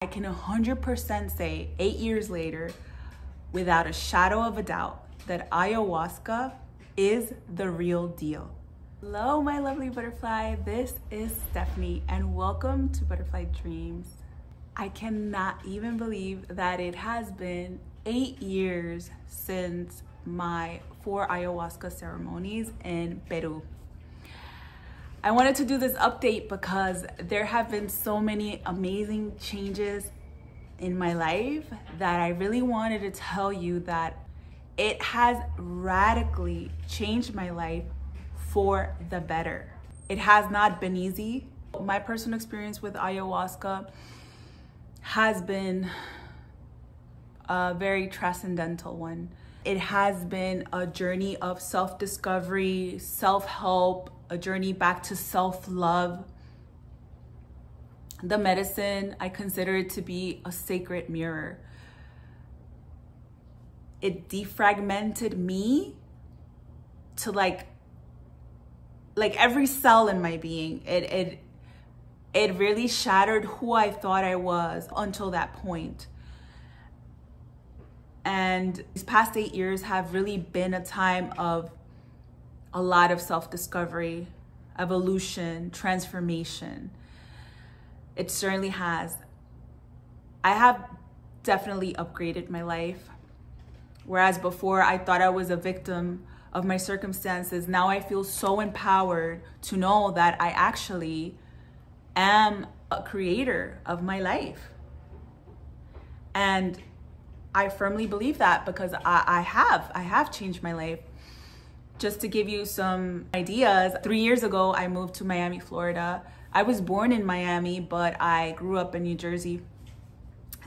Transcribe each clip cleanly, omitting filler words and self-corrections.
I can 100% say 8 years later, without a shadow of a doubt, that ayahuasca is the real deal. Hello, my lovely butterfly. This is Stephanie, and welcome to Butterfly Dreams. I cannot even believe that it has been 8 years since my 4 ayahuasca ceremonies in Peru. I wanted to do this update because there have been so many amazing changes in my life that I really wanted to tell you that it has radically changed my life for the better. It has not been easy. My personal experience with ayahuasca has been a very transcendental one. It has been a journey of self-discovery, self-help, a journey back to self-love. The medicine, I consider it to be a sacred mirror. It defragmented me to like every cell in my being. It really shattered who I thought I was until that point. And these past 8 years have really been a time of a lot of self-discovery, evolution, transformation. It certainly has. I have definitely upgraded my life. Whereas before I thought I was a victim of my circumstances, now I feel so empowered to know that I actually am a creator of my life. And I firmly believe that because I have changed my life. Just to give you some ideas, 3 years ago, I moved to Miami, Florida. I was born in Miami, but I grew up in New Jersey.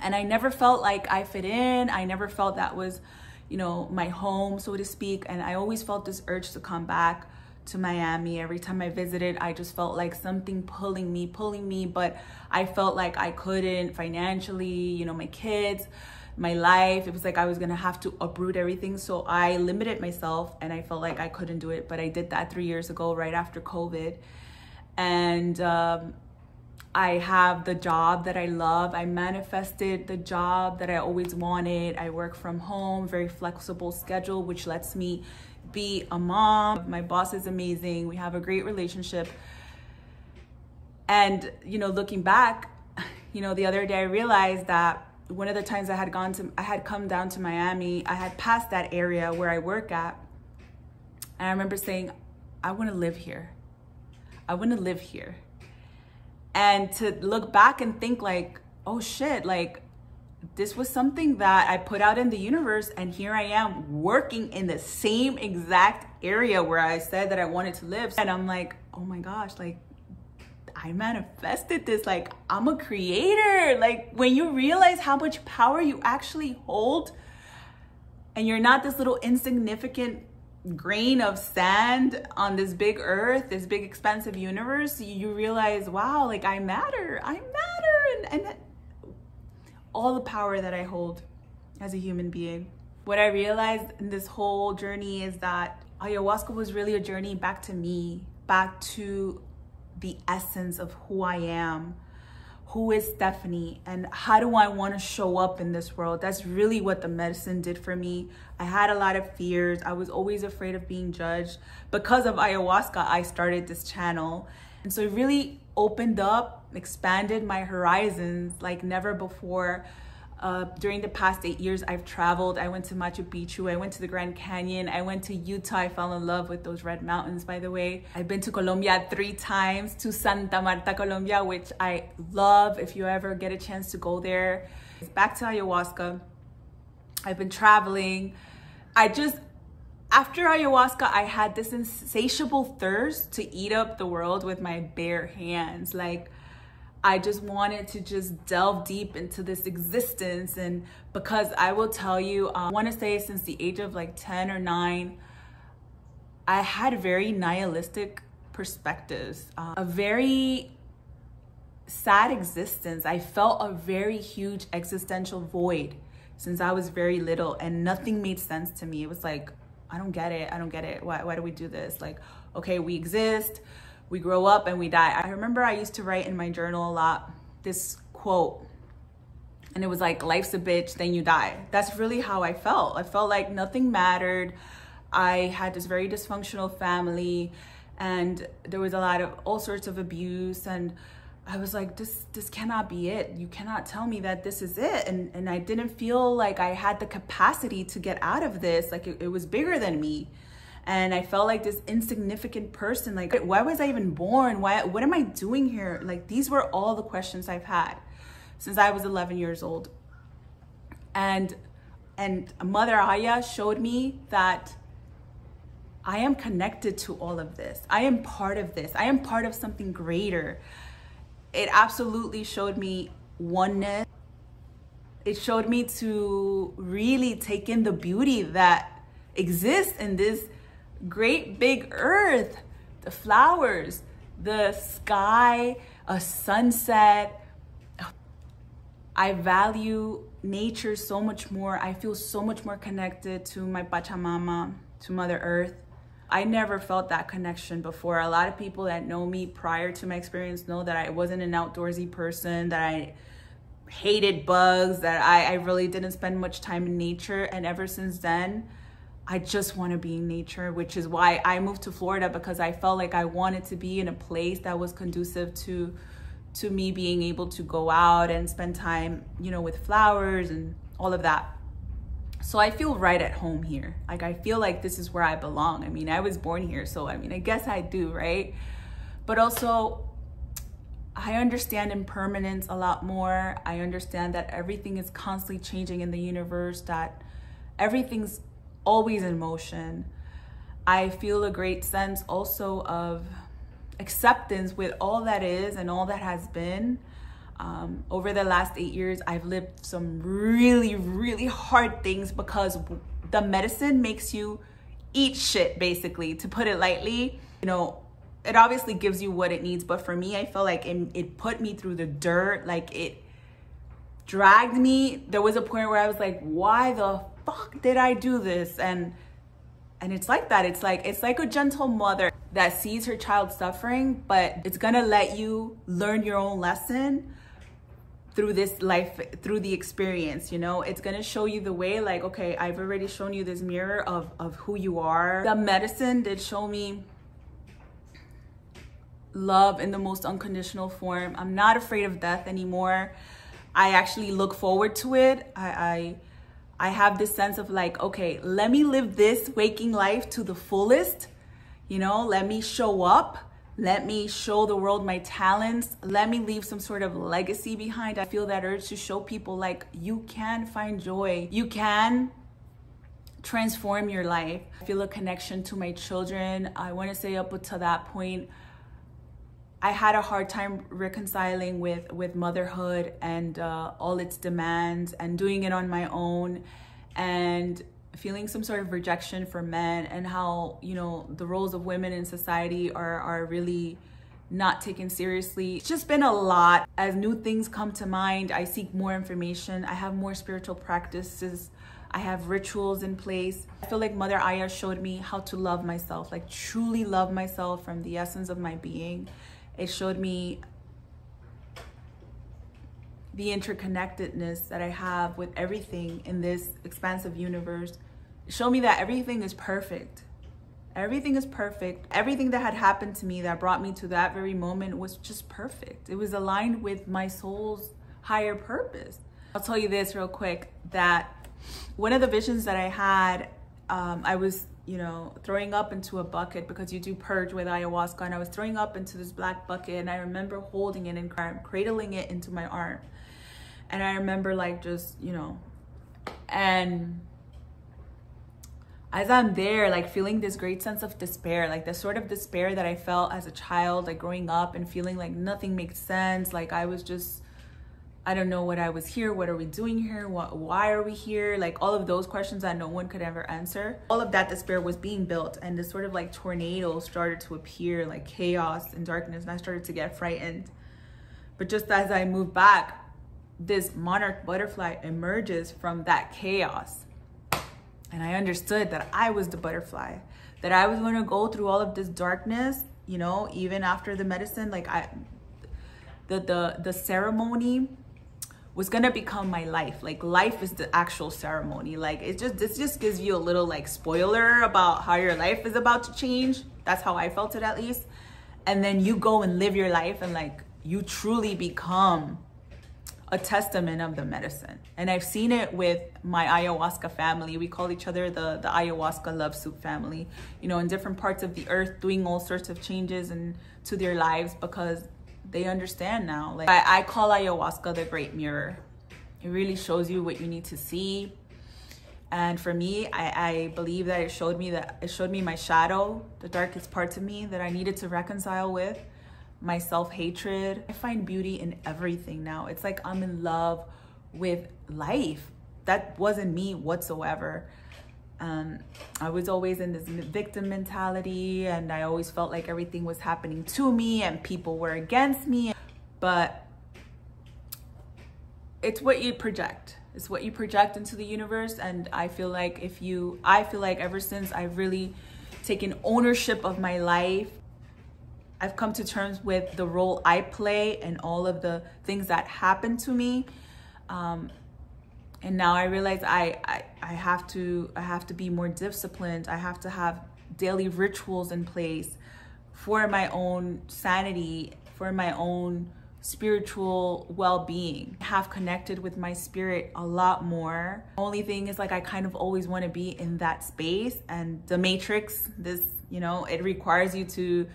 And I never felt like I fit in. I never felt that was, my home, so to speak. And I always felt this urge to come back to Miami. Every time I visited, I just felt like something pulling me, but I felt like I couldn't financially, my kids, my life. It was like I was gonna have to uproot everything. So I limited myself and I felt like I couldn't do it. But I did that 3 years ago, right after COVID. And I have the job that I love. I manifested the job that I always wanted. I work from home, very flexible schedule, which lets me be a mom. My boss is amazing. We have a great relationship. And, looking back, the other day I realized that one of the times I had come down to Miami, I had passed that area where I work at. And I remember saying, I want to live here. I want to live here. And to look back and think like, oh shit, like this was something that I put out in the universe, and here I am working in the same exact area where I said that I wanted to live. And I'm like, oh my gosh, like I manifested this, like I'm a creator. Like when you realize how much power you actually hold, and you're not this little insignificant grain of sand on this big earth, this big expansive universe, you realize, wow, like I matter, and all the power that I hold as a human being. What I realized in this whole journey is that ayahuasca was really a journey back to me, back to the essence of who I am, who is Stephanie, and how do I want to show up in this world. That's really what the medicine did for me. I had a lot of fears. I was always afraid of being judged. Because of ayahuasca, I started this channel. And so it really opened up, expanded my horizons like never before. During the past 8 years, I've traveled. I went to Machu Picchu. I went to the Grand Canyon. I went to Utah. I fell in love with those red mountains, by the way. I've been to Colombia 3 times, to Santa Marta, Colombia, which I love. If you ever get a chance to go there. Back to ayahuasca. I've been traveling. After ayahuasca, I had this insatiable thirst to eat up the world with my bare hands. Like, I just wanted to just delve deep into this existence. And because I will tell you, I want to say since the age of like 10 or 9, I had very nihilistic perspectives, a very sad existence. I felt a very huge existential void since I was very little, and nothing made sense to me. It was like, I don't get it. Why do we do this? Like, okay, we exist. We grow up and we die. I remember I used to write in my journal a lot this quote And it was like, life's a bitch, then you die. That's really how I felt. I felt like nothing mattered. I had this very dysfunctional family, and there was a lot of all sorts of abuse. And I was like, this cannot be it. You cannot tell me that this is it. And I didn't feel like I had the capacity to get out of this. Like it was bigger than me. And I felt like this insignificant person. Like, why was I even born? What am I doing here? Like, these were all the questions I've had since I was 11 years old. And Mother Aya showed me that I am connected to all of this. I am part of this. I am part of something greater. It absolutely showed me oneness. It showed me to really take in the beauty that exists in this great big earth, the flowers, the sky, a sunset. I value nature so much more. I feel so much more connected to my Pachamama, to Mother Earth. I never felt that connection before. A lot of people that know me prior to my experience know that I wasn't an outdoorsy person, that I hated bugs, that I really didn't spend much time in nature. And ever since then, I just want to be in nature, which is why I moved to Florida, because I felt like I wanted to be in a place that was conducive to me being able to go out and spend time, you know, with flowers and all of that. So I feel right at home here. Like, I feel like this is where I belong. I mean, I was born here, so I mean, I guess I do, right? But also, I understand impermanence a lot more. I understand that everything is constantly changing in the universe, that everything's always in motion. I feel a great sense also of acceptance with all that is and all that has been. Over the last 8 years, I've lived some really, really hard things because the medicine makes you eat shit, basically, to put it lightly. You know, it obviously gives you what it needs, but for me, I feel like it put me through the dirt. Like, it dragged me. There was a point where I was like, why the fuck did I do this? And it's like that. It's like a gentle mother that sees her child suffering, but it's gonna let you learn your own lesson through this life, through the experience, you know? It's gonna show you the way, like, okay, I've already shown you this mirror of who you are. The medicine did show me love in the most unconditional form. I'm not afraid of death anymore. I actually look forward to it. I have this sense of like, okay, let me live this waking life to the fullest. You know, let me show up. Let me show the world my talents. Let me leave some sort of legacy behind. I feel that urge to show people like, you can find joy. You can transform your life. I feel a connection to my children. I want to say up until that point, I had a hard time reconciling with motherhood and all its demands, and doing it on my own, and feeling some sort of rejection for men, and how, you know, the roles of women in society are really not taken seriously. It's just been a lot. As new things come to mind, I seek more information. I have more spiritual practices. I have rituals in place. I feel like Mother Aya showed me how to love myself, like truly love myself from the essence of my being. It showed me the interconnectedness that I have with everything in this expansive universe. It showed me that everything is perfect. Everything is perfect. Everything that had happened to me that brought me to that very moment was just perfect. It was aligned with my soul's higher purpose. I'll tell you this real quick, that one of the visions that I had, I was, you know, throwing up into a bucket, because you do purge with ayahuasca, and I was throwing up into this black bucket, and I remember holding it and cradling it into my arm. And I remember like just, you know, and as I'm there, like feeling this great sense of despair, like the sort of despair that I felt as a child, like growing up and feeling like nothing makes sense. Like I was just, I don't know what I was here. What are we doing here? Why are we here? Like all of those questions that no one could ever answer. All of that despair was being built, and this sort of like tornado started to appear, like chaos and darkness, and I started to get frightened. But just as I moved back, this monarch butterfly emerges from that chaos. And I understood that I was the butterfly, that I was going to go through all of this darkness, you know, even after the medicine. Like the ceremony was gonna become my life. Like life is the actual ceremony. Like this just gives you a little like spoiler about how your life is about to change. That's how I felt it, at least. And then you go and live your life, and like you truly become a testament of the medicine. And I've seen it with my ayahuasca family. We call each other the ayahuasca love soup family, you know, in different parts of the earth, doing all sorts of changes and to their lives, because they understand now. Like I call ayahuasca the great mirror. It really shows you what you need to see. And for me, I believe that it showed me my shadow, the darkest parts of me that I needed to reconcile with, my self-hatred. I find beauty in everything now. It's like I'm in love with life. That wasn't me whatsoever. I was always in this victim mentality, and I always felt like everything was happening to me and people were against me. But it's what you project. It's what you project into the universe. And I feel like ever since I've really taken ownership of my life, I've come to terms with the role I play and all of the things that happen to me. And now I realize I have to be more disciplined. I have to have daily rituals in place for my own sanity, for my own spiritual well-being. I have connected with my spirit a lot more. Only thing is, like, I kind of always want to be in that space, and the matrix, this, you know, it requires you to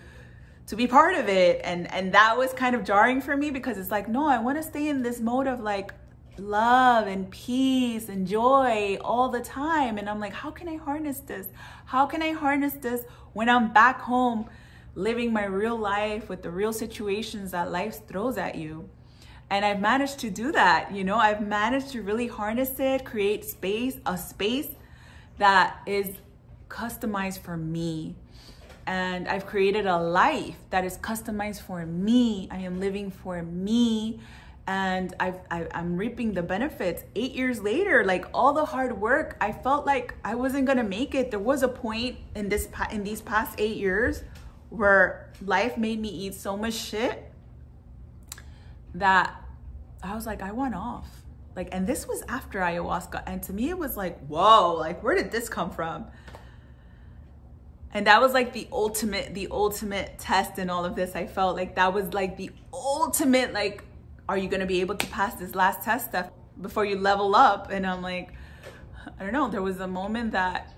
be part of it. And that was kind of jarring for me, because it's like, no, I want to stay in this mode of like love and peace and joy all the time. And I'm like, how can I harness this? How can I harness this when I'm back home living my real life with the real situations that life throws at you? And I've managed to do that. You know, I've managed to really harness it, create a space that is customized for me. And I've created a life that is customized for me. I am living for me. And I'm reaping the benefits 8 years later. Like, all the hard work, I felt like I wasn't gonna make it. There was a point in these past 8 years where life made me eat so much shit that I was like, I want off. Like, and this was after ayahuasca. And to me, it was like, whoa, like, where did this come from? And that was like the ultimate test in all of this. I felt like that was like the ultimate, like, are you going to be able to pass this last test stuff before you level up? And I'm like, I don't know. There was a moment that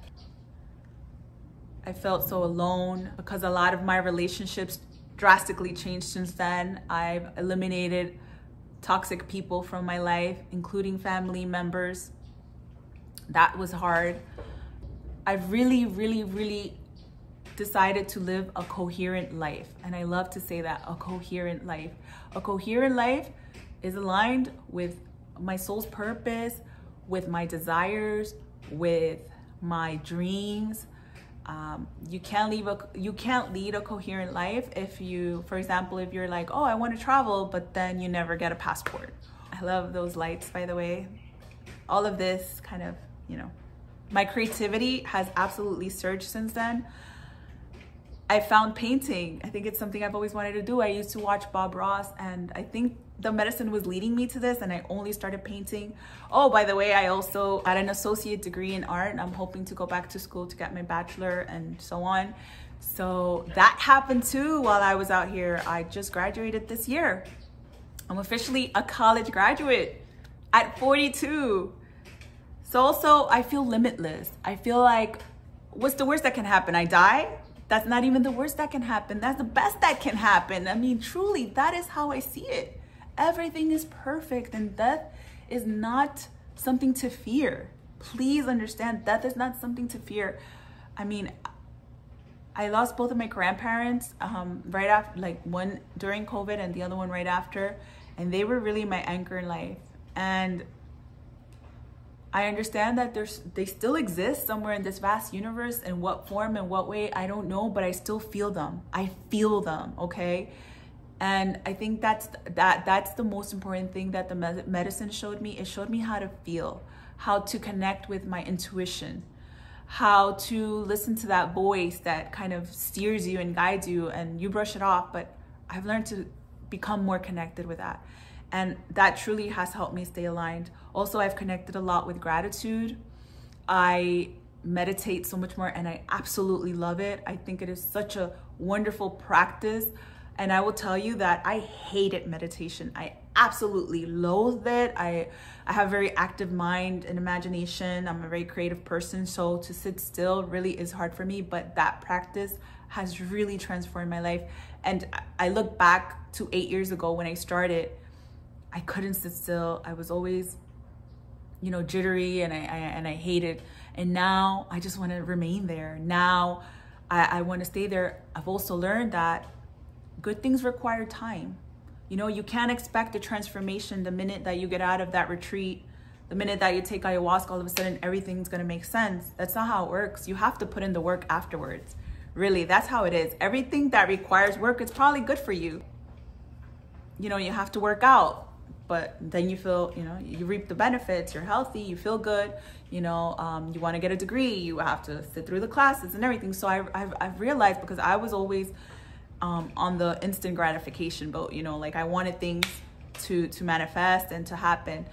I felt so alone, because a lot of my relationships drastically changed since then. I've eliminated toxic people from my life, including family members. That was hard. I've really decided to live a coherent life. And I love to say that, a coherent life. A coherent life is aligned with my soul's purpose, with my desires, with my dreams. You can't lead a coherent life if you, for example, if you're like, oh, I want to travel, but then you never get a passport. I love those lights, by the way. All of this kind of, you know, my creativity has absolutely surged since then. I found painting. I think it's something I've always wanted to do. I used to watch Bob Ross, and I think the medicine was leading me to this, and I only started painting. Oh, by the way, I also got an associate degree in art. I'm hoping to go back to school to get my bachelor and so on. So that happened too while I was out here. I just graduated this year. I'm officially a college graduate at 42. So also, I feel limitless. I feel like, what's the worst that can happen? I die? That's not even the worst that can happen. That's the best that can happen. I mean, truly, that is how I see it. Everything is perfect, and death is not something to fear. Please understand, death is not something to fear. I mean, I lost both of my grandparents right after, like one during COVID and the other one right after. And they were really my anchor in life. And I understand that they still exist somewhere in this vast universe. In what form and what way, I don't know, but I still feel them. I feel them, okay? And I think that's the most important thing that the medicine showed me. It showed me how to feel, how to connect with my intuition, how to listen to that voice that kind of steers you and guides you, and you brush it off. But I've learned to become more connected with that. And that truly has helped me stay aligned. Also, I've connected a lot with gratitude. I meditate so much more and I absolutely love it. I think it is such a wonderful practice. And I will tell you that I hated meditation. I absolutely loathed it. I have a very active mind and imagination. I'm a very creative person. So to sit still really is hard for me, but that practice has really transformed my life. And I look back to 8 years ago when I started, I couldn't sit still. I was always, you know, jittery and I hated. And now I just want to remain there. Now I want to stay there. I've also learned that good things require time. You know, you can't expect a transformation the minute that you get out of that retreat, the minute that you take ayahuasca, all of a sudden everything's going to make sense. That's not how it works. You have to put in the work afterwards. Really, that's how it is. Everything that requires work is probably good for you. You know, you have to work out. But then you feel, you know, you reap the benefits, you're healthy, you feel good, you know, you want to get a degree, you have to sit through the classes and everything. So I've realized, because I was always on the instant gratification boat, you know, like I wanted things to manifest and to happen.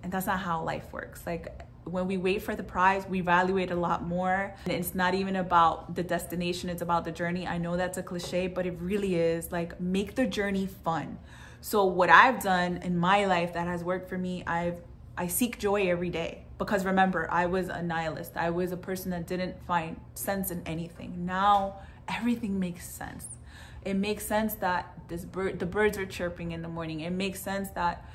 And that's not how life works. Like when we wait for the prize, we evaluate a lot more. And it's not even about the destination, it's about the journey. I know that's a cliche, but it really is. Like, make the journey fun. So what I've done in my life that has worked for me, I seek joy every day. Because remember, I was a nihilist. I was a person that didn't find sense in anything. Now everything makes sense. It makes sense that the birds are chirping in the morning. It makes sense that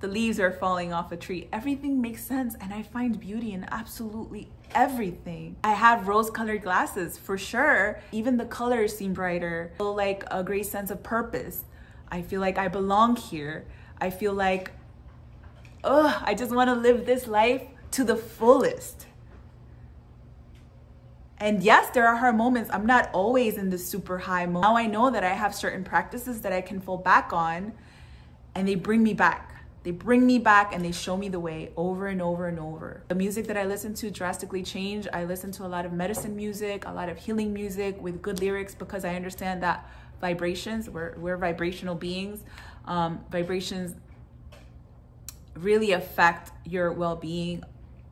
the leaves are falling off a tree. Everything makes sense, and I find beauty in absolutely everything. I have rose-colored glasses for sure. Even the colors seem brighter. I feel like a great sense of purpose. I feel like I belong here. I feel like, I just want to live this life to the fullest. And yes, there are hard moments. I'm not always in the super high moment. Now I know that I have certain practices that I can fall back on, and they bring me back. They bring me back and they show me the way over and over and over. The music that I listen to drastically changed. I listen to a lot of medicine music, a lot of healing music with good lyrics, because I understand that vibrations, we're vibrational beings. Vibrations really affect your well-being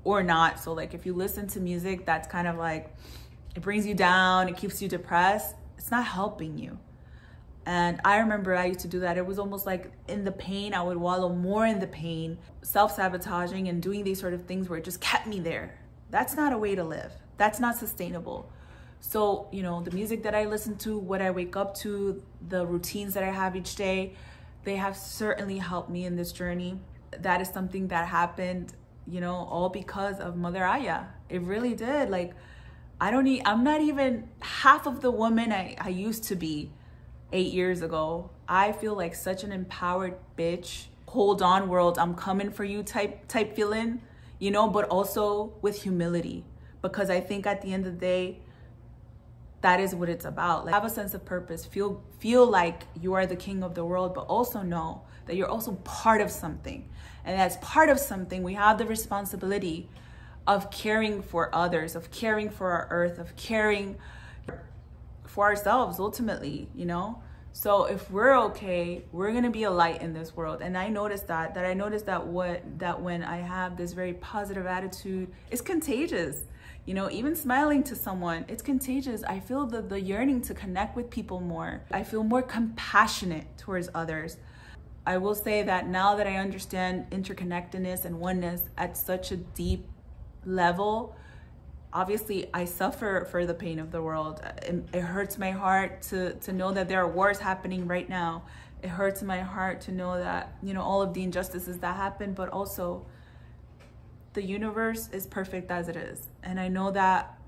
or not. So like if you listen to music that's kind of like, it brings you down, it keeps you depressed, it's not helping you. And I remember I used to do that. It was almost like in the pain, I would wallow more in the pain, self-sabotaging and doing these sort of things where it just kept me there. That's not a way to live. That's not sustainable. So, you know, the music that I listen to, what I wake up to, the routines that I have each day, they have certainly helped me in this journey. That is something that happened, you know, all because of Mother Aya. It really did. Like, I'm not even half of the woman I used to be 8 years ago. I feel like such an empowered bitch. Hold on, world, I'm coming for you type feeling, you know, but also with humility. Because I think at the end of the day, that is what it's about. Like, have a sense of purpose, feel like you are the king of the world, but also know that you're also part of something. And as part of something, we have the responsibility of caring for others, of caring for our earth, of caring for ourselves ultimately, you know? So if we're okay, we're gonna be a light in this world. And I noticed that when I have this very positive attitude, it's contagious. You know, even smiling to someone, it's contagious. I feel the yearning to connect with people more. I feel more compassionate towards others. I will say that now that I understand interconnectedness and oneness at such a deep level, obviously I suffer for the pain of the world. It hurts my heart to know that there are wars happening right now. It hurts my heart to know that, you know, all of the injustices that happen, but also the universe is perfect as it is. And I know that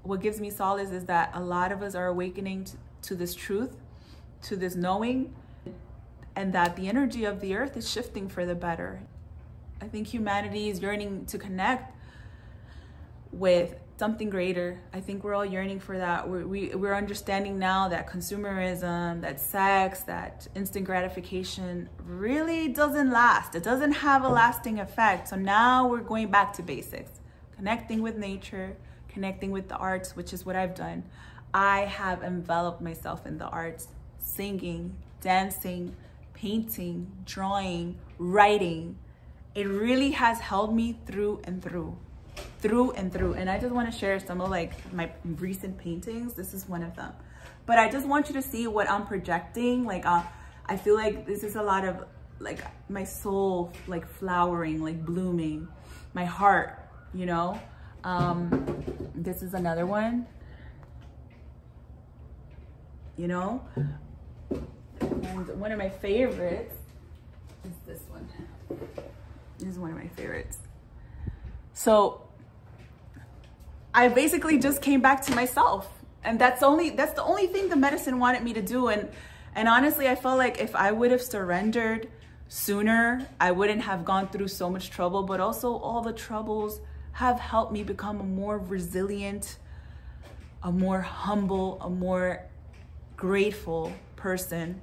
what gives me solace is that a lot of us are awakening to this truth, to this knowing, and that the energy of the earth is shifting for the better. I think humanity is yearning to connect with something greater. I think we're all yearning for that. We're understanding now that consumerism, that sex, that instant gratification really doesn't last. It doesn't have a lasting effect. So now we're going back to basics, connecting with nature, connecting with the arts, which is what I've done. I have enveloped myself in the arts, singing, dancing, painting, drawing, writing, it really has held me through and through. And I just want to share some of like my recent paintings. This is one of them. But I just want you to see what I'm projecting. Like, I feel like this is a lot of like my soul, like flowering, like blooming, my heart, you know? This is another one, you know? And one of my favorites is this one. This is one of my favorites. So I basically just came back to myself, and that's the only thing the medicine wanted me to do. And honestly, I felt like if I would have surrendered sooner, I wouldn't have gone through so much trouble, but also all the troubles have helped me become a more resilient, a more humble, a more grateful person.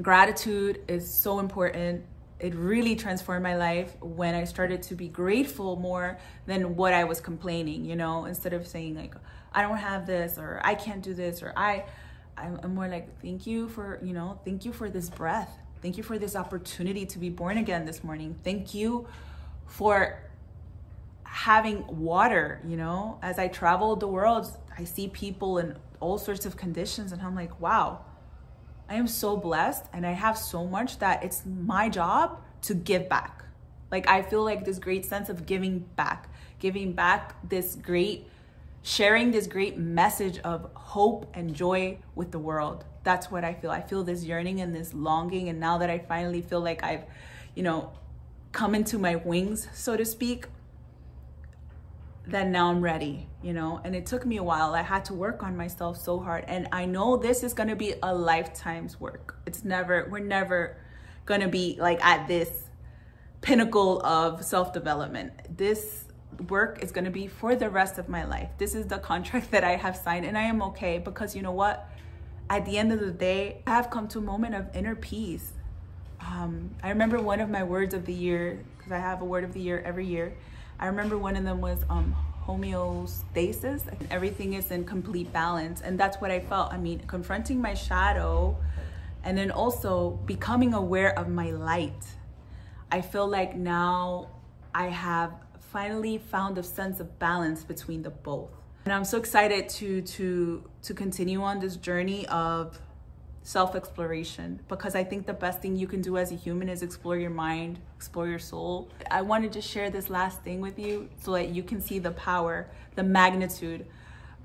Gratitude is so important. It really transformed my life when I started to be grateful more than what I was complaining, you know, instead of saying like, I don't have this, or I can't do this, or I'm more like, thank you for, you know, thank you for this breath. Thank you for this opportunity to be born again this morning. Thank you for having water, you know. As I travel the world, I see people in all sorts of conditions, and I'm like, wow, I am so blessed, and I have so much that it's my job to give back. Like, I feel like this great sense of giving back this great, sharing this great message of hope and joy with the world. That's what I feel. I feel this yearning and this longing. And now that I finally feel like I've, you know, come into my wings, so to speak, then now I'm ready, you know. And it took me a while. I had to work on myself so hard. And I know this is going to be a lifetime's work. We're never going to be like at this pinnacle of self-development. This work is going to be for the rest of my life. This is the contract that I have signed, and I am okay, because you know what? At the end of the day, I have come to a moment of inner peace. I remember one of my words of the year, because I have a word of the year every year. I remember one of them was homeostasis. Everything is in complete balance. And that's what I felt. I mean, confronting my shadow and then also becoming aware of my light. I feel like now I have finally found a sense of balance between the both. And I'm so excited to continue on this journey of self-exploration, because I think the best thing you can do as a human is explore your mind, explore your soul. I want to just share this last thing with you so that you can see the power, the magnitude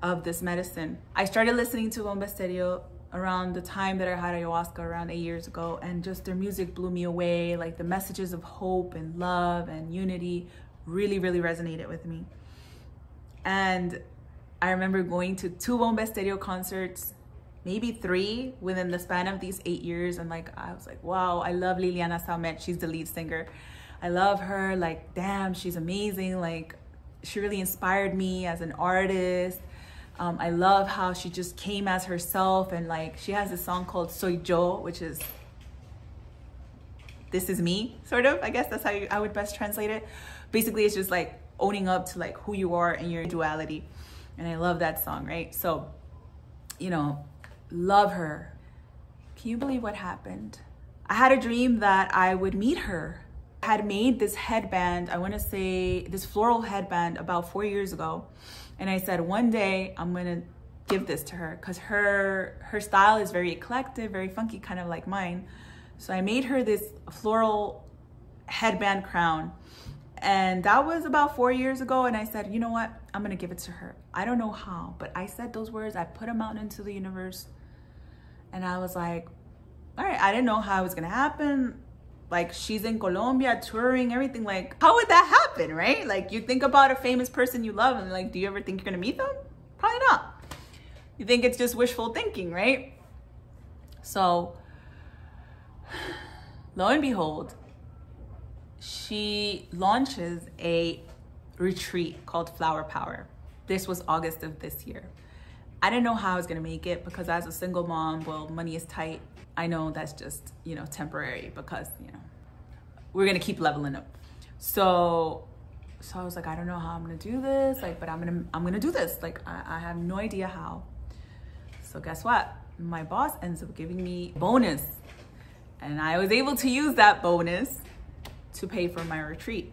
of this medicine. I started listening to Bomba Estéreo around the time that I had ayahuasca around 8 years ago, and just their music blew me away. Like, the messages of hope and love and unity really, really resonated with me. And I remember going to 2 Bomba Estéreo concerts, maybe 3 within the span of these 8 years. And like, I was like, wow, I love Liliana Salmet. She's the lead singer. I love her. Like, damn, she's amazing. Like, she really inspired me as an artist. I love how she just came as herself. And like, she has a song called Soy Yo, which is, this is me, sort of. I guess that's how I would best translate it. Basically, it's just like owning up to like who you are and your duality. And I love that song, right? So, you know, love her. Can you believe what happened? I had a dream that I would meet her. I had made this headband, I want to say this floral headband, about 4 years ago. And I said, one day I'm going to give this to her, because her style is very eclectic, very funky, kind of like mine. So I made her this floral headband crown. And that was about 4 years ago. And I said, you know what? I'm going to give it to her. I don't know how, but I said those words. I put them out into the universe. And I was like, all right, I didn't know how it was going to happen. Like, she's in Colombia touring, everything. Like, how would that happen, right? Like, you think about a famous person you love, and like, do you ever think you're going to meet them? Probably not. You think it's just wishful thinking, right? So, lo and behold, she launches a retreat called Flower Power. This was August of this year. I didn't know how I was gonna make it, because as a single mom, well, money is tight. I know that's just, you know, temporary, because, you know, we're gonna keep leveling up. So I was like, I don't know how I'm gonna do this, like, but I'm gonna do this. Like, I have no idea how. So guess what? My boss ends up giving me a bonus. And I was able to use that bonus to pay for my retreat.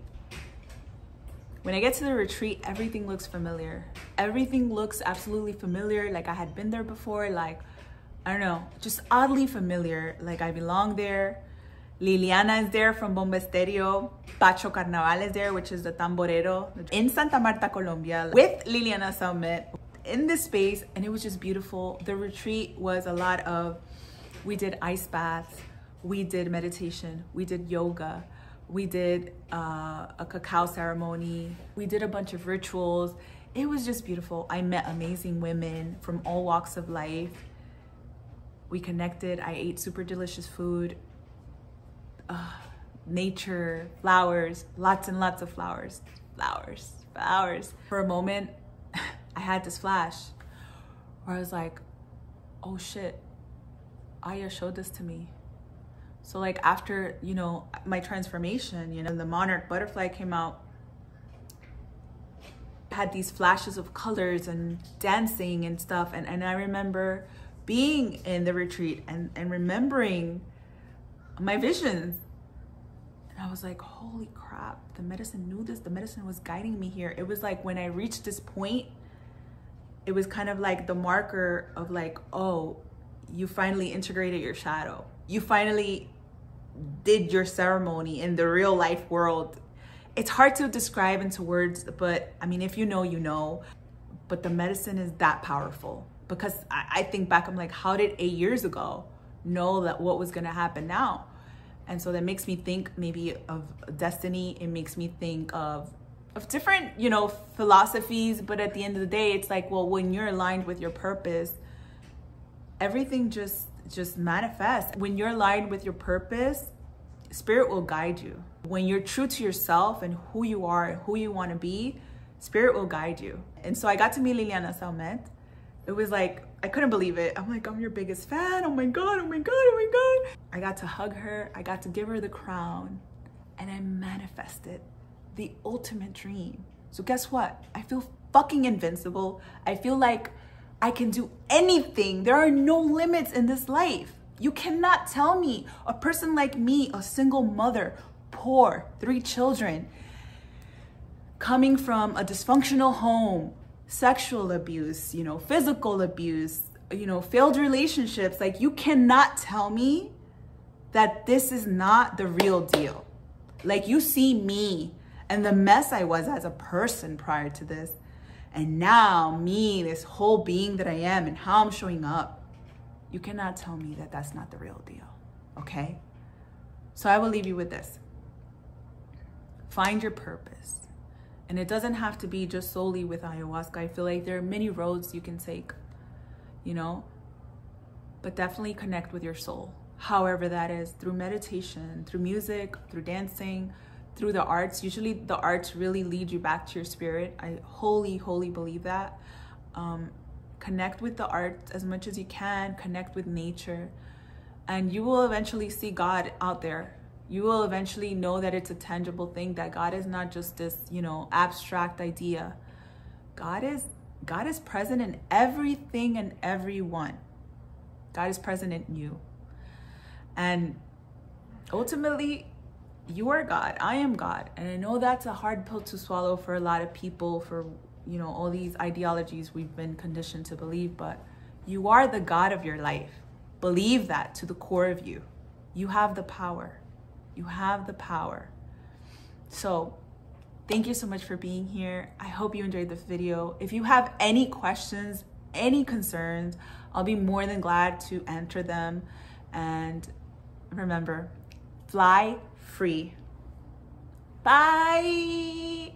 When I get to the retreat, everything looks familiar. Everything looks absolutely familiar, like I had been there before, like, I don't know, just oddly familiar, like I belong there. Liliana is there from Bomba Estéreo. Pacho Carnaval is there, which is the tamborero, in Santa Marta, Colombia, with Liliana Summit in this space, and it was just beautiful. The retreat was a lot of, we did ice baths, we did meditation, we did yoga, we did a cacao ceremony, we did a bunch of rituals. It was just beautiful. I met amazing women from all walks of life. We connected. I ate super delicious food. Nature, flowers, lots and lots of flowers. For a moment, I had this flash where I was like, oh shit, Aya showed this to me. So like after, you know, my transformation, you know, the monarch butterfly came out, had these flashes of colors and dancing and stuff. And I remember being in the retreat and remembering my visions. And I was like, holy crap, the medicine knew this. The medicine was guiding me here. It was like when I reached this point, it was kind of like the marker of like, oh, you finally integrated your shadow. You finally did your ceremony in the real life world. It's hard to describe into words, but I mean, if you know, you know. But the medicine is that powerful, because I think back, I'm like, how did 8 years ago know that what was gonna happen now? And so that makes me think maybe of destiny. It makes me think of different, you know, philosophies. But at the end of the day, it's like, well, when you're aligned with your purpose, everything just manifests. When you're aligned with your purpose, spirit will guide you. When you're true to yourself and who you are and who you want to be, spirit will guide you. And so I got to meet Liliana Summit. It was like, I couldn't believe it. I'm like, I'm your biggest fan. Oh my God, oh my God, oh my God. I got to hug her. I got to give her the crown, and I manifested the ultimate dream. So guess what? I feel fucking invincible. I feel like I can do anything. There are no limits in this life. You cannot tell me, a person like me, a single mother, poor, 3 children, coming from a dysfunctional home, sexual abuse, you know, physical abuse, you know, failed relationships. Like, you cannot tell me that this is not the real deal. Like, you see me and the mess I was as a person prior to this, and now me, this whole being that I am, and how I'm showing up. You cannot tell me that that's not the real deal, okay? So I will leave you with this. Find your purpose. And it doesn't have to be just solely with ayahuasca. I feel like there are many roads you can take, you know? But definitely connect with your soul, however that is, through meditation, through music, through dancing, through the arts. Usually the arts really lead you back to your spirit. I wholly believe that. Connect with the arts as much as you can, connect with nature, and you will eventually see God out there. You will eventually know that it's a tangible thing, that God is not just this, you know, abstract idea. God is present in everything and everyone. God is present in you. And ultimately, you are God. I am God. And I know that's a hard pill to swallow for a lot of people, for, you know, all these ideologies we've been conditioned to believe, but you are the God of your life. Believe that to the core of you. You have the power. You have the power. So thank you so much for being here. I hope you enjoyed this video. If you have any questions, any concerns, I'll be more than glad to answer them. And remember, fly free. Bye.